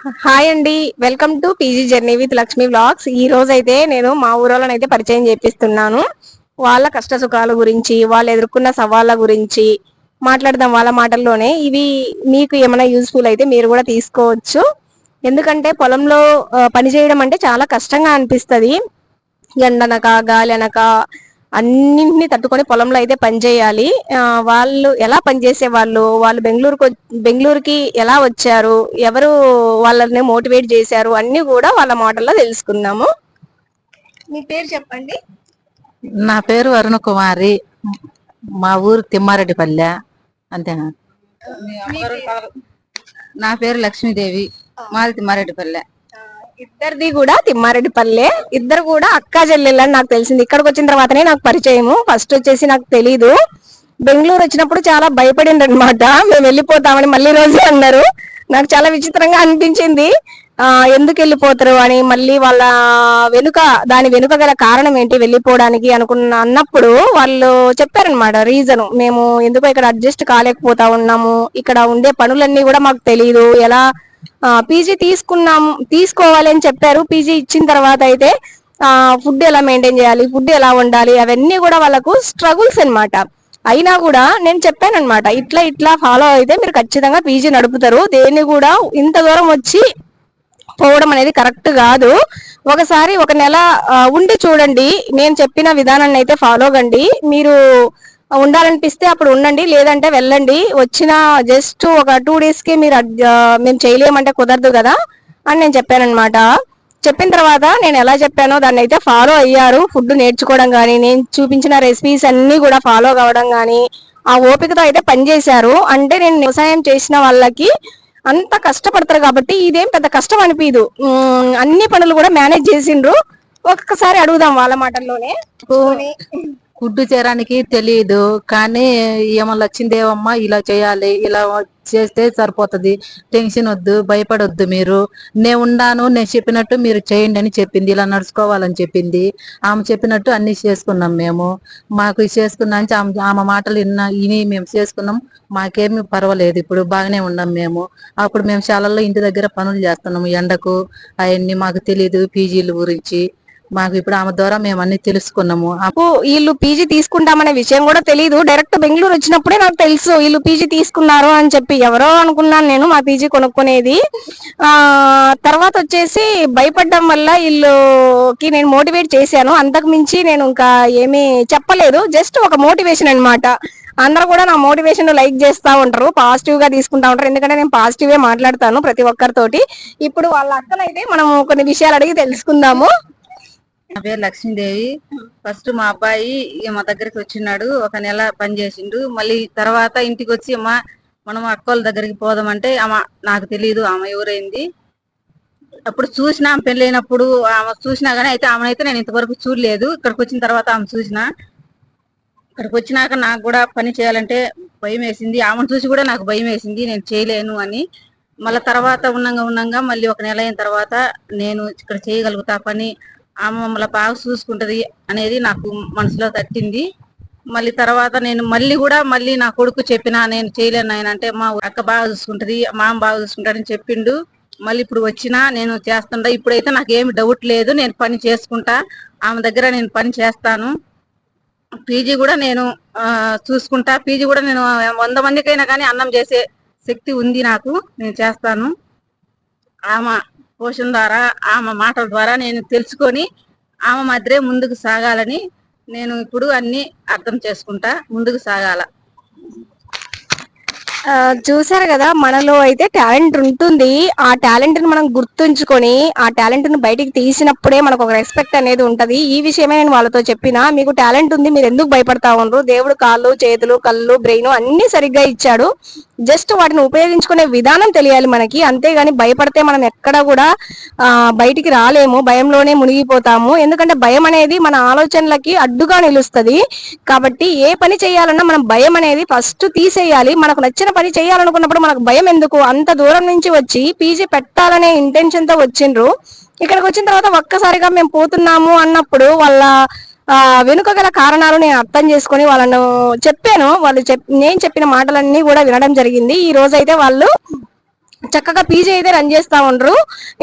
Hi అండి, welcome to PG journey with Lakshmi vlogs. ఈ రోజు అయితే నేను మా ఊరోళ్ళని అయితే పరిచయం చేపిస్తున్నాను. వాళ్ళ కష్ట సుఖాల గురించి, వాళ్ళు ఎదుర్కొన్న సవాళ్ళ గురించి మాట్లాడదాం వాళ్ళ మాటల్లోనే. ఇవి మీకు ఏమైనా యూస్ఫుల్ అయితే మీరు కూడా తీసుకోవచ్చు. ఎందుకంటే పొలంలో పని చేయడం అంటే చాలా కష్టంగా అనిపిస్తది. ఎండనక గాలి అనక అన్నింటినీ తట్టుకొని పొలంలో అయితే పని చేయాలి. వాళ్ళు ఎలా పనిచేసే వాళ్ళు బెంగళూరుకి ఎలా వచ్చారు, ఎవరు వాళ్ళని మోటివేట్ చేశారు, అన్ని కూడా వాళ్ళ మాటల్లో తెలుసుకుందాము. మీ పేరు చెప్పండి. నా పేరు అరుణ కుమారి. మా ఊరు తిమ్మారెడ్డిపల్లె. అంతేనా? నా పేరు లక్ష్మీదేవి. మాది తిమ్మారెడ్డిపల్లె. ఇద్దరిది కూడా తిమ్మారెడ్డిపల్లె. ఇద్దరు కూడా అక్కా చెల్లెళ్ళని నాకు తెలిసింది. ఇక్కడికి వచ్చిన తర్వాతనే నాకు పరిచయము. ఫస్ట్ వచ్చేసి నాకు తెలీదు. బెంగళూరు వచ్చినప్పుడు చాలా భయపడింది అనమాట. మేము వెళ్ళిపోతామని మళ్ళీ రోజు అన్నారు. నాకు చాలా విచిత్రంగా అనిపించింది. ఎందుకు వెళ్ళిపోతారు అని. మళ్ళీ వాళ్ళ దాని వెనుక గల కారణం ఏంటి వెళ్ళిపోవడానికి అన్నప్పుడు వాళ్ళు చెప్పారనమాట రీజన్. మేము ఎందుకో ఇక్కడ అడ్జస్ట్ కాలేకపోతా ఉన్నాము, ఇక్కడ ఉండే పనులన్నీ కూడా మాకు తెలియదు, ఎలా పీజీ తీసుకోవాలి అని చెప్పారు. పీజీ ఇచ్చిన తర్వాత అయితే ఫుడ్ ఎలా మెయింటైన్ చేయాలి, ఫుడ్ ఎలా ఉండాలి, అవన్నీ కూడా వాళ్ళకు స్ట్రగుల్స్ అనమాట. అయినా కూడా నేను చెప్పాను అనమాట, ఇట్లా ఫాలో అయితే మీరు ఖచ్చితంగా పీజీ నడుపుతారు. దేన్ని కూడా ఇంత దూరం వచ్చి పోవడం అనేది కరెక్ట్ కాదు. ఒకసారి ఒక నెల ఉండి చూడండి. నేను చెప్పిన విధానాన్ని అయితే ఫాలో కండి. మీరు ఉండాలనిపిస్తే అప్పుడు ఉండండి, లేదంటే వెళ్ళండి. వచ్చిన జస్ట్ ఒక 2 days కి మీరు మేము చేయలేమంటే కుదరదు కదా అని నేను చెప్పానమాట. చెప్పిన తర్వాత నేను ఎలా చెప్పానో దాన్ని అయితే ఫాలో అయ్యారు. ఫుడ్ నేర్చుకోవడం కానీ, నేను చూపించిన రెసిపీస్ అన్ని కూడా ఫాలో కావడం కానీ, ఆ ఓపికతో అయితే పనిచేశారు. అంటే నేను వ్యవసాయం చేసిన వాళ్ళకి అంత కష్టపడతారు కాబట్టి ఇదేం పెద్ద కష్టం అనిపించదు. అన్ని పనులు కూడా మేనేజ్ చేసిండ్రు. ఒక్కసారి అడుగుదాం వాళ్ళ మాటల్లోనే. కుడ్డు చేరానికి తెలియదు కానీ ఏమన్నా వచ్చిందేమమ్మా, ఇలా చేయాలి, ఇలా చేస్తే సరిపోతుంది, టెన్షన్ వద్దు, భయపడొద్దు, మీరు నేను ఉన్నాను, నేను చెప్పినట్టు మీరు చేయండి అని చెప్పింది. ఇలా నడుచుకోవాలని చెప్పింది. ఆమె చెప్పినట్టు అన్ని చేసుకున్నాం మేము. మాకు చేసుకున్నా ఆమె మాటలు విని మేము చేసుకున్నాం. మాకేమీ పర్వాలేదు, ఇప్పుడు బాగానే ఉన్నాం మేము. అప్పుడు మేము శాలల్లో ఇంటి దగ్గర పనులు చేస్తున్నాము ఎండకు. అవన్నీ మాకు తెలియదు పీజీల గురించి. మాకు ఇప్పుడు ఆమె ద్వారా మేము అన్ని తెలుసుకున్నాము. వీళ్ళు పీజీ తీసుకుంటామనే విషయం కూడా తెలియదు. డైరెక్ట్ బెంగళూరు వచ్చినప్పుడే నాకు తెలుసు వీళ్ళు పీజీ తీసుకున్నారు అని చెప్పి. ఎవరో అనుకున్నాను నేను మా పీజీ కొనుక్కునేది. తర్వాత వచ్చేసి భయపడడం వల్ల వీళ్ళకి నేను మోటివేట్ చేశాను. అంతకు మించి నేను ఇంకా ఏమీ చెప్పలేదు. జస్ట్ ఒక మోటివేషన్ అనమాట. అందరూ కూడా నా మోటివేషన్ లైక్ చేస్తా ఉంటారు, పాజిటివ్ గా తీసుకుంటా ఉంటారు. ఎందుకంటే నేను పాజిటివ్ గా మాట్లాడతాను ప్రతి ఒక్కరితోటి. ఇప్పుడు వాళ్ళ అక్కనైతే మనం కొన్ని విషయాలు అడిగి తెలుసుకుందాము. నా పేరు లక్ష్మీదేవి. ఫస్ట్ మా అబ్బాయి మా దగ్గరికి వచ్చినాడు, ఒక నెల పని చేసిండు. మళ్ళీ తర్వాత ఇంటికి వచ్చి మనం అక్కోళ్ళ దగ్గరికి పోదామంటే ఆమె నాకు తెలియదు ఆమె ఎవరైంది. అప్పుడు చూసినా పెళ్ళైనప్పుడు ఆమె చూసినా గానీ అయితే ఆమెనైతే నేను ఇంతవరకు చూడలేదు. ఇక్కడికి వచ్చిన తర్వాత ఆమె చూసినా. ఇక్కడికి వచ్చినాక నాకు కూడా పని చేయాలంటే భయం వేసింది. ఆమెను చూసి కూడా నాకు భయం వేసింది, నేను చేయలేను అని. మళ్ళీ తర్వాత ఉన్నంగా మళ్ళీ ఒక నెల అయిన తర్వాత నేను ఇక్కడ చేయగలుగుతా పని, ఆమె మమ్మల్ని బాగా చూసుకుంటది అనేది నాకు మనసులో తట్టింది. మళ్ళీ తర్వాత నేను మళ్ళీ నా కొడుకు చెప్పినా నేను చేయలేను ఆయన అంటే, మా అక్క బాగా చూసుకుంటది, మామ బాగా చూసుకుంటాడని చెప్పిండు. మళ్ళీ ఇప్పుడు వచ్చినా నేను చేస్తుంటా. ఇప్పుడైతే నాకు ఏమి డౌట్ లేదు, నేను పని చేసుకుంటా, ఆమె దగ్గర నేను పని చేస్తాను. పీజీ కూడా నేను చూసుకుంటా. పీజీ కూడా నేను 100 మందికైనా కానీ అన్నం చేసే శక్తి ఉంది నాకు, నేను చేస్తాను. ఆమె పోషణ ద్వారా, ఆమె మాటల ద్వారా నేను తెలుసుకొని ఆమె మధ్య ముందుకు సాగాలని నేను ఇప్పుడు అన్ని అర్థం చేసుకుంటా, ముందుకు సాగాల. చూసారు కదా, మనలో అయితే టాలెంట్ ఉంటుంది. ఆ టాలెంట్ ని మనం గుర్తుంచుకొని ఆ టాలెంట్ ని బయటికి తీసినప్పుడే మనకు ఒక రెస్పెక్ట్ అనేది ఉంటది. ఈ విషయమే నేను వాళ్ళతో చెప్పినా. మీకు టాలెంట్ ఉంది, మీరు ఎందుకు భయపడతా ఉండరు? దేవుడు కాళ్ళు, చేతులు, కళ్ళు, బ్రెయిన్ అన్ని సరిగ్గా ఇచ్చాడు. జస్ట్ వాటిని ఉపయోగించుకునే విధానం తెలియాలి మనకి. అంతేగాని భయపడితే మనం ఎక్కడ కూడా బయటికి రాలేము, భయంలోనే మునిగిపోతాము. ఎందుకంటే భయం అనేది మన ఆలోచనలకి అడ్డుగా నిలుస్తుంది. కాబట్టి ఏ పని చేయాలన్నా మనం భయం అనేది ఫస్ట్ తీసేయాలి. మనకు నచ్చిన పని చేయాలనుకున్నప్పుడు మనకు భయం ఎందుకు? అంత దూరం నుంచి వచ్చి పీజీ పెట్టాలనే ఇంటెన్షన్ తో వచ్చిండ్రు. ఇక్కడికి వచ్చిన తర్వాత ఒక్కసారిగా మేము పోతున్నాము అన్నప్పుడు వాళ్ళ వెనుక గల కారణాలు నేను అర్థం చేసుకొని వాళ్ళను చెప్పాను. నేను చెప్పిన మాటలన్నీ కూడా వినడం జరిగింది. ఈ రోజు అయితే వాళ్ళు చక్కగా పీజీ అయితే రన్ చేస్తా ఉండరు.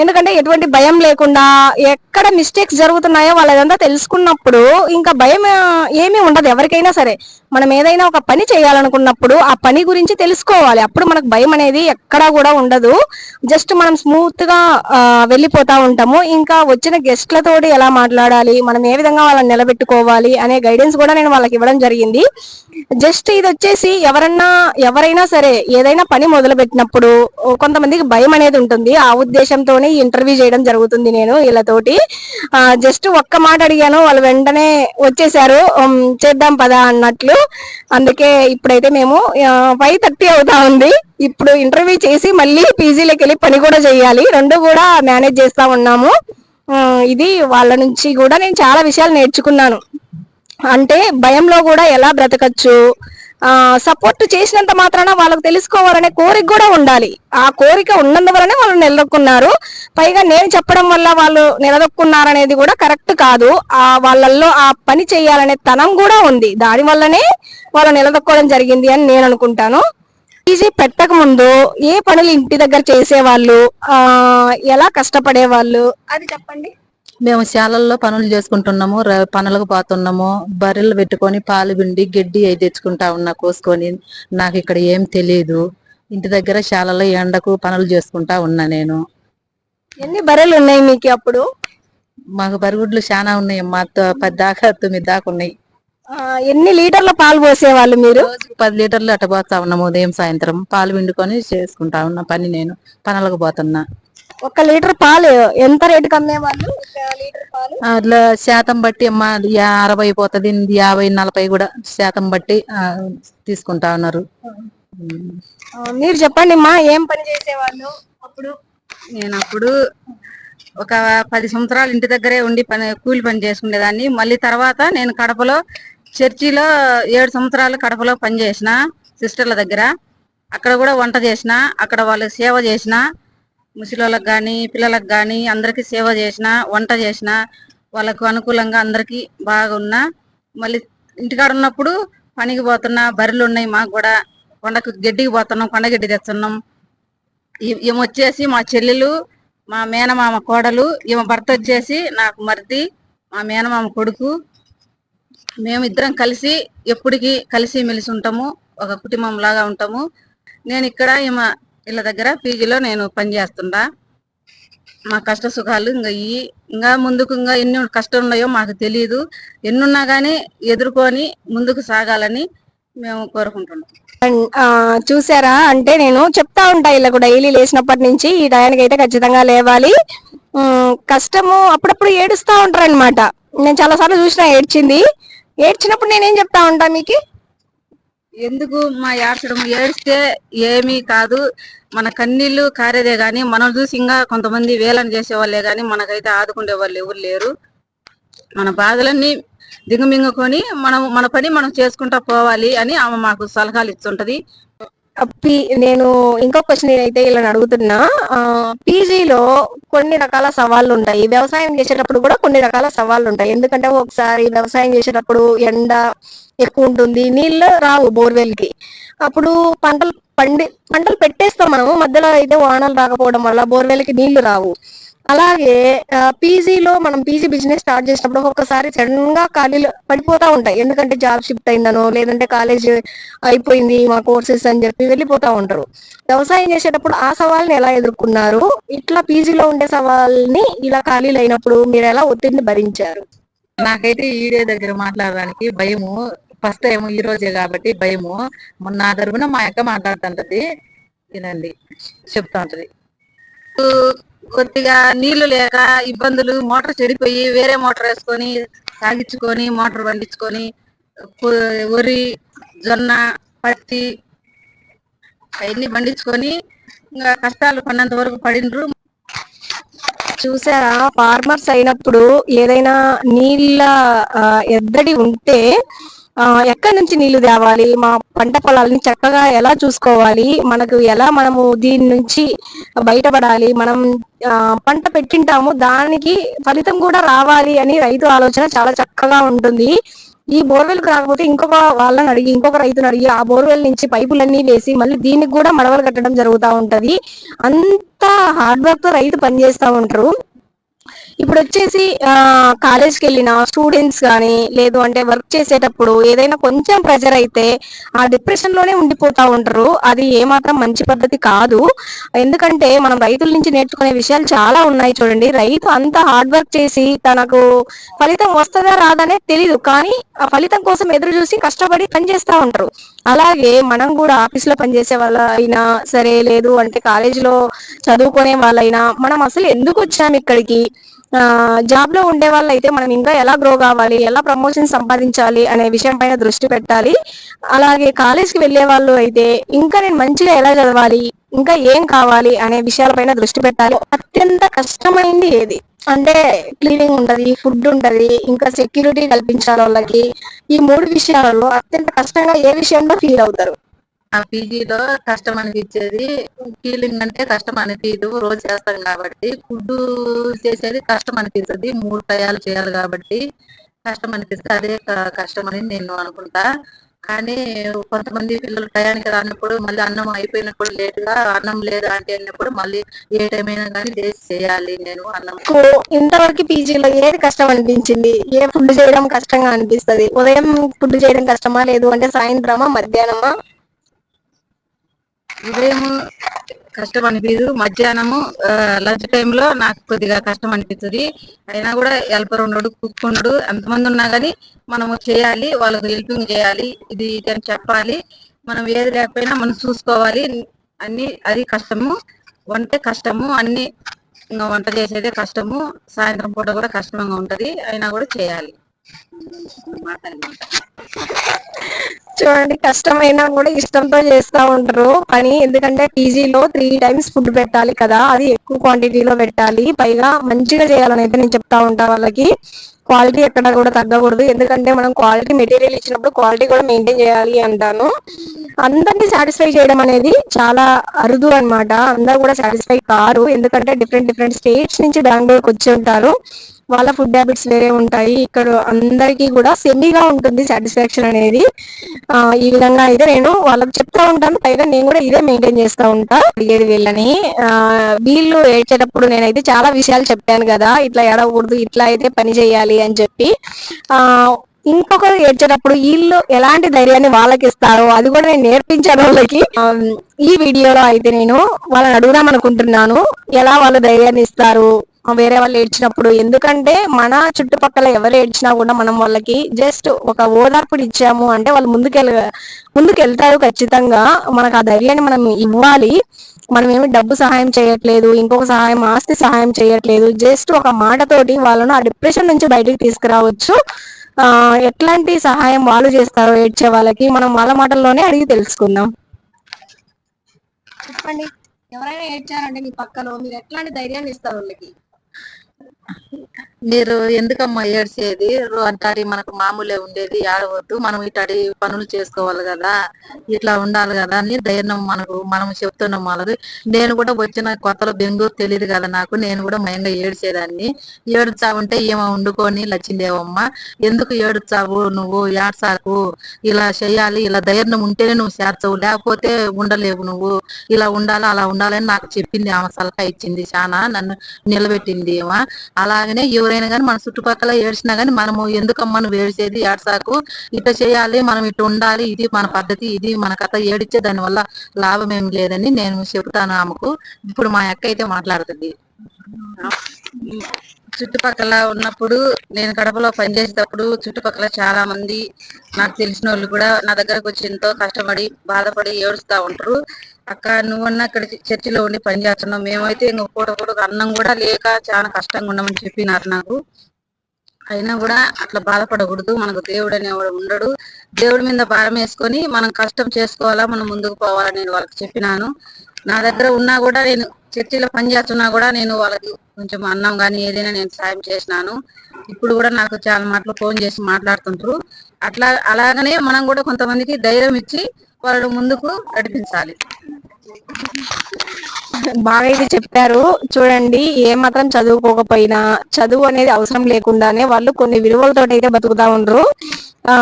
ఎందుకంటే ఎటువంటి భయం లేకుండా ఎక్కడ మిస్టేక్స్ జరుగుతున్నాయో వాళ్ళదంతా తెలుసుకున్నప్పుడు ఇంకా భయం ఏమీ ఉండదు ఎవరికైనా సరే. మనం ఏదైనా ఒక పని చేయాలనుకున్నప్పుడు ఆ పని గురించి తెలుసుకోవాలి, అప్పుడు మనకు భయం అనేది ఎక్కడా కూడా ఉండదు. జస్ట్ మనం స్మూత్ గా వెళ్ళిపోతా ఉంటాము. ఇంకా వచ్చిన గెస్ట్లతోటి ఎలా మాట్లాడాలి, మనం ఏ విధంగా వాళ్ళని నిలబెట్టుకోవాలి అనే గైడెన్స్ కూడా నేను వాళ్ళకి ఇవ్వడం జరిగింది. జస్ట్ ఇది వచ్చేసి ఎవరైనా సరే ఏదైనా పని మొదలు పెట్టినప్పుడు కొంతమందికి భయం అనేది ఉంటుంది. ఆ ఉద్దేశంతోనే ఈ ఇంటర్వ్యూ చేయడం జరుగుతుంది నేను వీళ్ళతోటి. జస్ట్ ఒక్క మాట అడిగాను, వాళ్ళు వెంటనే వచ్చేసారు చేద్దాం పదా అన్నట్లు. అందుకే ఇప్పుడైతే మేము 5:30 అవుతా ఉంది. ఇప్పుడు ఇంటర్వ్యూ చేసి మళ్ళీ పీజీలోకి వెళ్ళి పని కూడా చేయాలి. రెండు కూడా మేనేజ్ చేస్తా ఉన్నాము. ఇది వాళ్ళ నుంచి కూడా నేను చాలా విషయాలు నేర్చుకున్నాను. అంటే భయంలో కూడా ఎలా బ్రతకచ్చు, సపోర్ట్ చేసినంత మాత్రాన వాళ్ళకు తెలుసుకోవాలనే కోరిక కూడా ఉండాలి. ఆ కోరిక ఉన్నందువలనే వాళ్ళు నిలదొక్కున్నారు. పైగా నేను చెప్పడం వల్ల వాళ్ళు నిలదొక్కున్నారనేది కూడా కరెక్ట్ కాదు. వాళ్ళల్లో ఆ పని చేయాలనే తనం కూడా ఉంది, దాని వల్లనే వాళ్ళు నిలదొక్కోవడం జరిగింది అని నేను అనుకుంటాను. పీజీ పెట్టక ముందు ఏ పనులు ఇంటి దగ్గర చేసేవాళ్ళు, ఎలా కష్టపడేవాళ్ళు అది చెప్పండి. మేము శాలల్లో పనులు చేసుకుంటున్నాము, పనులకు పోతున్నాము. బర్రెలు పెట్టుకొని పాలు పిండి గడ్డి అయి తెచ్చుకుంటా ఉన్నా కోసుకొని. నాకు ఇక్కడ ఏం తెలియదు. ఇంటి దగ్గర శాలలో ఎండకు పనులు చేసుకుంటా ఉన్నా నేను. ఎన్ని బర్రెలు ఉన్నాయి మీకు అప్పుడు? మాకు బరిగుడ్లు చాలా ఉన్నాయి అమ్మా, 10 దాకా 9 దాకా ఉన్నాయి. ఎన్ని లీటర్ల పాలు పోసేవాళ్ళు మీరు? 10 లీటర్లు అట్ట పోతా ఉన్నాము. ఉదయం సాయంత్రం పాలు పిండుకొని చేసుకుంటా ఉన్నా పని. నేను పనులకు పోతున్నా. 1 లీటర్ పాలు ఎంత రేటుకి అమ్మేవాళ్ళు? లీటర్ పాలు అట్లా శాతం బట్టి అమ్మా 60 పోతుంది, 50, 40 కూడా శాతం బట్టి తీసుకుంటా ఉన్నారు. మీరు చెప్పండి అమ్మా, ఏం పని చేసేవాళ్ళు అప్పుడు? నేను అప్పుడు ఒక 10 సంవత్సరాలు ఇంటి దగ్గరే ఉండి కూలి పని చేసుకునేదాన్ని. మళ్ళీ తర్వాత నేను కడపలో చర్చిలో 7 సంవత్సరాలు కడపలో పని చేసిన సిస్టర్ల దగ్గర. అక్కడ కూడా వంట చేసిన, అక్కడ వాళ్ళకి సేవ చేసిన, ముసలిళ్ళకి కానీ పిల్లలకు కానీ అందరికి సేవ చేసిన, వంట చేసిన, వాళ్ళకు అనుకూలంగా అందరికి బాగున్నా. మళ్ళీ ఇంటికాడ ఉన్నప్పుడు పనికి పోతున్నా. బర్రెలు ఉన్నాయి మాకు కూడా, కొండకు గడ్డికి పోతున్నాం, కొండ గడ్డి తెస్తున్నాం. ఏమొచ్చేసి మా చెల్లెలు, మా మేనమామ కోడలు, ఈమె భర్త వచ్చేసి నాకు మరిది, మా మేనమామ కొడుకు. మేమిద్దరం కలిసి ఎప్పటికీ కలిసి మెలిసి ఉంటాము, ఒక కుటుంబం లాగా ఉంటాము. నేను ఇక్కడ ఈమె వీళ్ళ దగ్గర పీజీలో నేను పనిచేస్తుంటా. మా కష్ట సుఖాలు ఇంకా ముందుకు ఇంకా ఎన్ని కష్టాలు ఉన్నాయో మాకు తెలియదు. ఎన్నున్నా కానీ ఎదుర్కొని ముందుకు సాగాలని మేము కోరుకుంటున్నాం. చూసారా, అంటే నేను చెప్తా ఉంటా వీళ్ళకు డైలీ లేచినప్పటి నుంచి ఈ టయానికి అయితే ఖచ్చితంగా లేవాలి. కష్టము అప్పుడప్పుడు ఏడుస్తా ఉంటారు అనమాట. నేను చాలా సార్లు చూసిన ఏడ్చినప్పుడు నేనేం చెప్తా ఉంటా, మీకు ఎందుకు మా ఏడ్చడం, ఏడిస్తే ఏమీ కాదు, మన కన్నీళ్లు కారేదే గాని మనం చూసి ఇంకా కొంతమంది వేలని చేసేవాళ్ళే గాని మనకైతే ఆదుకునే వాళ్ళు ఎవరు లేరు. మన బాధలన్నీ దిగుమింగుకొని మన పని మనం చేసుకుంటా పోవాలి అని ఆమె మాకు సలహాలు ఇస్తుంటది. నేను ఇంకో క్వశ్చన్ అయితే ఇలా అడుగుతున్నా. పీజీలో కొన్ని రకాల సవాళ్ళు ఉంటాయి, వ్యవసాయం చేసేటప్పుడు కూడా కొన్ని రకాల సవాళ్ళు ఉంటాయి. ఎందుకంటే ఒకసారి వ్యవసాయం చేసేటప్పుడు ఎండ ఎక్కువ ఉంటుంది, నీళ్ళు రావు బోర్వెల్ కి. అప్పుడు పంటలు పెట్టేస్తాం మనము, మధ్యలో అయితే వానలు రాకపోవడం వల్ల బోర్వెల్ కి నీళ్లు రావు. అలాగే పీజీలో మనం పీజీ బిజినెస్ స్టార్ట్ చేసినప్పుడు ఒక్కొక్కసారి సడన్ గా ఖాళీలు పడిపోతా ఉంటాయి. ఎందుకంటే జాబ్ షిఫ్ట్ అయిందనో, లేదంటే కాలేజ్ అయిపోయింది మా కోర్సెస్ అని చెప్పి వెళ్ళిపోతా ఉంటారు. వ్యవసాయం చేసేటప్పుడు ఆ సవాల్ని ఎలా ఎదుర్కొన్నారు? ఇట్లా పీజీలో ఉండే సవాల్ని ఇలా ఖాళీలు అయినప్పుడు మీరు ఎలా ఒత్తిడిని భరించారు? నాకైతే ఈడే దగ్గర మాట్లాడడానికి భయము. ఫస్ట్ టైం ఈ రోజే కాబట్టి భయము. నా తరపున మా అక్క మాట్లాడుతుంటది, వినండి, చెప్తా ఉంటది. కొద్దిగా నీళ్లు లేక ఇబ్బందులు, మోటార్ చెడిపోయి వేరే మోటార్ వేసుకొని సాగించుకొని మోటార్ పండించుకొని వరి, జొన్న, పత్తి అవన్నీ పండించుకొని ఇంకా కష్టాలు పడినంత వరకు పడిండ్రు. చూసారా, ఫార్మర్స్ అయినప్పుడు ఏదైనా నీళ్ళ ఎద్దడి ఉంటే ఎక్కడి నుంచి నీళ్లు తేవాలి, మా పంట పొలాలని చక్కగా ఎలా చూసుకోవాలి, మనము దీని నుంచి బయటపడాలి, మనం పంట పెట్టింటాము దానికి ఫలితం కూడా రావాలి అని రైతు ఆలోచన చాలా చక్కగా ఉంటుంది. ఈ బోర్వెల్ రాకపోతే ఇంకొక వాళ్ళని అడిగి ఇంకొక రైతుని అడిగి ఆ బోర్వెల్ నుంచి పైపులన్నీ వేసి మళ్ళీ దీనికి కూడా మడవలు కట్టడం జరుగుతూ ఉంటది. అంత హార్డ్ వర్క్ తో రైతు పనిచేస్తా ఉంటారు. ఇప్పుడు వచ్చేసి కాలేజ్కి వెళ్ళిన స్టూడెంట్స్ కానీ లేదు అంటే వర్క్ చేసేటప్పుడు ఏదైనా కొంచెం ప్రెషర్ అయితే ఆ డిప్రెషన్ లోనే ఉండిపోతా ఉంటారు. అది ఏమాత్రం మంచి పద్ధతి కాదు. ఎందుకంటే మనం రైతుల నుంచి నేర్చుకునే విషయాలు చాలా ఉన్నాయి. చూడండి, రైతు అంత హార్డ్ వర్క్ చేసి తనకు ఫలితం వస్తుందా రాదనే తెలీదు, కానీ ఆ ఫలితం కోసం ఎదురు చూసి కష్టపడి పనిచేస్తా ఉంటారు. అలాగే మనం కూడా ఆఫీస్ లో పనిచేసే వాళ్ళ అయినా సరే, లేదు అంటే కాలేజీలో చదువుకునే వాళ్ళైనా మనం అసలు ఎందుకు వచ్చాం ఇక్కడికి, జాబ్ లో ఉండే వాళ్ళు అయితే మనం ఇంకా ఎలా గ్రో కావాలి, ఎలా ప్రమోషన్ సంపాదించాలి అనే విషయం పైన దృష్టి పెట్టాలి. అలాగే కాలేజ్కి వెళ్ళే వాళ్ళు అయితే ఇంకా నేను మంచిగా ఎలా చదవాలి, ఇంకా ఏం కావాలి అనే విషయాలపైన దృష్టి పెట్టాలి. అత్యంత కష్టమైంది ఏది అంటే క్లీనింగ్ ఉంటది, ఫుడ్ ఉంటది, ఇంకా సెక్యూరిటీ కల్పించాలి వాళ్ళకి. ఈ 3 విషయాలలో అత్యంత కష్టంగా ఏ విషయంలో ఫీల్ అవుతారు? ఆ పీజీలో కష్టం అనిపించేది ఫీలింగ్ అంటే కష్టం అనిపించదు, రోజు చేస్తాం కాబట్టి. ఫుడ్ చేసేది కష్టం అనిపిస్తుంది, 3 టయాలు చేయాలి కాబట్టి కష్టం అనిపిస్తుంది. అదే కష్టం అని నేను అనుకుంటా. కానీ కొంతమంది పిల్లలు టయానికి రానప్పుడు, మళ్ళీ అన్నం అయిపోయినప్పుడు లేటుగా అన్నం లేదు అంటే అన్నప్పుడు మళ్ళీ ఏ టైం అయినా కానీ లేచి చేయాలి నేను అన్నం. ఇంతవరకు పీజీలో ఏది కష్టం అనిపించింది? ఏ ఫుడ్ చేయడం కష్టంగా అనిపిస్తది? ఉదయం ఫుడ్ చేయడం కష్టమా, లేదు అంటే సాయంత్రమా, మధ్యాహ్నమా? ఉదయం కష్టం అనిపించదు, మధ్యాహ్నము లంచ్ టైంలో నాకు కొద్దిగా కష్టం అనిపిస్తుంది. అయినా కూడా హెల్పర్ ఉండడు, కుక్ ఉండడు, ఎంతమంది ఉన్నా కానీ మనము చేయాలి, వాళ్ళకి హెల్పింగ్ చేయాలి, ఇది ఇది అని చెప్పాలి. మనం ఏది లేకపోయినా మనం చూసుకోవాలి అన్ని. అది కష్టము, వంట కష్టము, అన్ని ఇంకా వంట చేసేదే కష్టము. సాయంత్రం పూట కూడా కష్టంగా ఉంటది, అయినా కూడా చేయాలి. చూడండి, కష్టమైనా కూడా ఇష్టంతో చేస్తా ఉంటారు పని. ఎందుకంటే పీజీలో 3 టైమ్స్ ఫుడ్ పెట్టాలి కదా, అది ఎక్కువ క్వాంటిటీలో పెట్టాలి, పైగా మంచిగా చేయాలని అయితే నేను చెప్తా ఉంటా వాళ్ళకి. క్వాలిటీ ఎక్కడ కూడా తగ్గకూడదు, ఎందుకంటే మనం క్వాలిటీ మెటీరియల్ ఇచ్చినప్పుడు క్వాలిటీ కూడా మెయింటైన్ చేయాలి అంటాను. అందరినీ సాటిస్ఫై చేయడం అనేది చాలా అరుదు అన్నమాట. అందరూ కూడా సాటిస్ఫై కారు, ఎందుకంటే డిఫరెంట్ డిఫరెంట్ స్టేట్స్ నుంచి బెంగళూరుకి వచ్చి ఉంటారు. వాళ్ళ ఫుడ్ హ్యాబిట్స్ వేరే ఉంటాయి. ఇక్కడ అందరికీ కూడా సెమీగా ఉంటుంది సాటిస్ఫాక్షన్ అనేది. ఈ విధంగా అయితే నేను వాళ్ళకి చెప్తా ఉంటాను, పైగా నేను కూడా ఇదే మెయింటైన్ చేస్తూ ఉంటా. అడిగేది వీళ్ళని, వీళ్ళు ఏడ్చేటప్పుడు నేనైతే చాలా విషయాలు చెప్పాను కదా, ఇట్లా ఏడవకూడదు, ఇట్లా అయితే పని చేయాలి అని చెప్పి. ఆ ఇంకొకరు ఏడ్చేటప్పుడు వీళ్ళు ఎలాంటి ధైర్యాన్ని వాళ్ళకి ఇస్తారో అది కూడా నేను నేర్పించాను వాళ్ళకి. ఈ వీడియోలో అయితే నేను వాళ్ళని అడుగుదాం అనుకుంటున్నాను, ఎలా వాళ్ళు ధైర్యాన్ని ఇస్తారు వేరే వాళ్ళు ఏడ్చినప్పుడు. ఎందుకంటే మన చుట్టుపక్కల ఎవరు ఏడ్చినా కూడా మనం వాళ్ళకి జస్ట్ ఒక ఓదార్పుని ఇచ్చాము అంటే వాళ్ళు ముందుకెళ్తారు ఖచ్చితంగా. మనకు ఆ ధైర్యాన్ని మనం ఇవ్వాలి. మనం ఏమి డబ్బు సహాయం చేయట్లేదు, ఇంకొక సహాయం ఆస్తి సహాయం చేయట్లేదు, జస్ట్ ఒక మాటతోటి వాళ్ళను ఆ డిప్రెషన్ నుంచి బయటికి తీసుకురావచ్చు. ఎట్లాంటి సహాయం వాళ్ళు చేస్తారో ఏడ్చే వాళ్ళకి మనం వాళ్ళ మాటల్లోనే అడిగి తెలుసుకుందాం. చెప్పండి, ఎవరైనా ఏడ్చారంటే మీ పక్కలో మీరు ఎట్లాంటి ధైర్యాన్ని ఇస్తారు వాళ్ళకి? మీరు ఎందుకమ్మా ఏడ్చేది, అంటారు మనకు మామూలే ఉండేది, ఏడవద్దు, మనం ఇట్లాంటి పనులు చేసుకోవాలి కదా, ఇట్లా ఉండాలి కదా అని ధైర్యం మనం చెప్తున్నాం వాళ్ళకి. నేను కూడా వచ్చిన కొత్తలో బెంగళూరు తెలియదు కదా నాకు, నేను కూడా మయంగా ఏడ్చేదాన్ని. ఏడుచావుంటే ఏమో వండుకొని లచ్చిందేవమ్మ, ఎందుకు ఏడుచావు నువ్వు, ఏడ్చాకు, ఇలా చెయ్యాలి, ఇలా ధైర్యం ఉంటేనే నువ్వు చేర్చవు, లేకపోతే ఉండలేవు, నువ్వు ఇలా ఉండాలి అలా ఉండాలని నాకు చెప్పింది. ఆమె సలహా ఇచ్చింది, చాలా నన్ను నిలబెట్టింది ఏమో. అలాగనే ఎవరైనా కానీ మన చుట్టుపక్కల ఏడ్చినా కానీ మనము ఎందుకమ్మా నువ్వు ఏడ్చేది, ఏడ్సాకు, ఇట్లా చేయాలి, మనం ఇట్లా ఉండాలి, ఇది మన పద్ధతి, ఇది మన కథ, ఏడిచ్చే దాని వల్ల లాభం ఏం లేదని నేను చెబుతాను ఆమెకు. ఇప్పుడు మా అక్క అయితే మాట్లాడుతుంది. చుట్టుపక్కల ఉన్నప్పుడు, నేను కడపలో పనిచేసేటప్పుడు చుట్టుపక్కల చాలా మంది నాకు తెలిసిన వాళ్ళు కూడా నా దగ్గరకు వచ్చి ఎంతో కష్టపడి బాధపడి ఏడుస్తూ ఉంటారు. అక్క నువ్వన్నా ఇక్కడ చర్చిలో ఉండి పని చేస్తున్నావు, మేమైతే ఇంకో పూట కూడా అన్నం కూడా లేక చాలా కష్టంగా ఉన్నామని చెప్పినారు నాకు. అయినా కూడా అట్లా బాధపడకూడదు, మనకు దేవుడు అనేవాడు ఉండడు, దేవుడి మీద భారం వేసుకొని మనం కష్టం చేసుకోవాలా, మనం ముందుకు పోవాలని నేను వాళ్ళకి చెప్పినాను. నా దగ్గర ఉన్నా కూడా, నేను చర్చిలో పని చేస్తున్నా కూడా నేను వాళ్ళకి కొంచెం అన్నం కానీ ఏదైనా నేను సాయం చేసినాను. ఇప్పుడు కూడా నాకు చాలా మాటలు ఫోన్ చేసి మాట్లాడుతుంటారు. అలాగనే మనం కూడా కొంతమందికి ధైర్యం ఇచ్చి వాళ్ళు ముందుకు నడిపించాలి. బాగా అయితే చెప్పారు. చూడండి, ఏ మాత్రం చదువుకోకపోయినా చదువు అనేది అవసరం లేకుండానే వాళ్ళు కొన్ని విలువలతో అయితే బతుకుతా ఉండరు. ఆ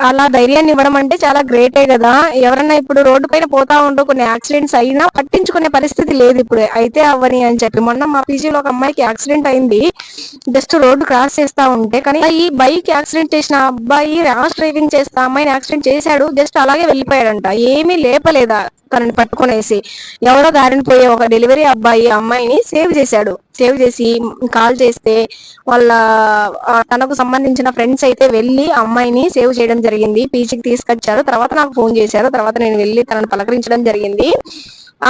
అలా ధైర్యాన్ని ఇవ్వడం అంటే చాలా గ్రేటే కదా. ఎవరన్నా ఇప్పుడు రోడ్డు పైన పోతా ఉంటూ కొన్ని యాక్సిడెంట్స్ అయినా పట్టించుకునే పరిస్థితి లేదు ఇప్పుడు. అయితే అవ్వని అని చెప్పి మొన్న మా పీజీలో ఒక అమ్మాయికి యాక్సిడెంట్ అయింది. జస్ట్ రోడ్డు క్రాస్ చేస్తా ఉంటే, కానీ ఈ బైక్ యాక్సిడెంట్ చేసిన అబ్బాయి ర్యాష్ డ్రైవింగ్ చేస్తా అమ్మాయిని యాక్సిడెంట్ చేశాడు. జస్ట్ అలాగే వెళ్ళిపోయాడంట, ఏమీ లేపలేదా తనని పట్టుకునేసి. ఎవరో దారిని పోయే ఒక డెలివరీ అబ్బాయి అమ్మాయిని సేవ్ చేశాడు. సేవ్ చేసి కాల్ చేస్తే వాళ్ళ తనకు సంబంధించిన ఫ్రెండ్స్ అయితే వెళ్ళి అమ్మాయిని సేవ్ చేయడం జరిగింది. పీజీకి తీసుకొచ్చారు. తర్వాత నాకు ఫోన్ చేశారు. తర్వాత నేను వెళ్ళి తనని పలకరించడం జరిగింది.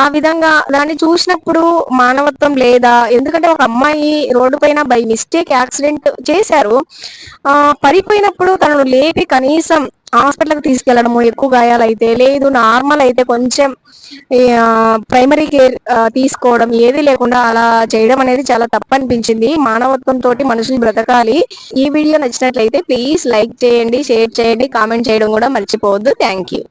ఆ విధంగా దాన్ని చూసినప్పుడు మానవత్వం లేదా? ఎందుకంటే ఒక అమ్మాయి రోడ్డు పైన బై మిస్టేక్ యాక్సిడెంట్ చేశారు. పడిపోయినప్పుడు తనను లేపి కనీసం హాస్పిటల్కి తీసుకెళ్లడము, ఎక్కువ గాయాలైతే లేదు, నార్మల్ అయితే కొంచెం ప్రైమరీ కేర్ తీసుకోవడం, ఏది లేకుండా అలా చేయడం అనేది చాలా తప్పు అనిపించింది. మానవత్వంతో మనుషులు బ్రతకాలి. ఈ వీడియో నచ్చినట్లయితే ప్లీజ్ లైక్ చేయండి, షేర్ చేయండి, కామెంట్ చేయడం కూడా మర్చిపోవద్దు. Thank you.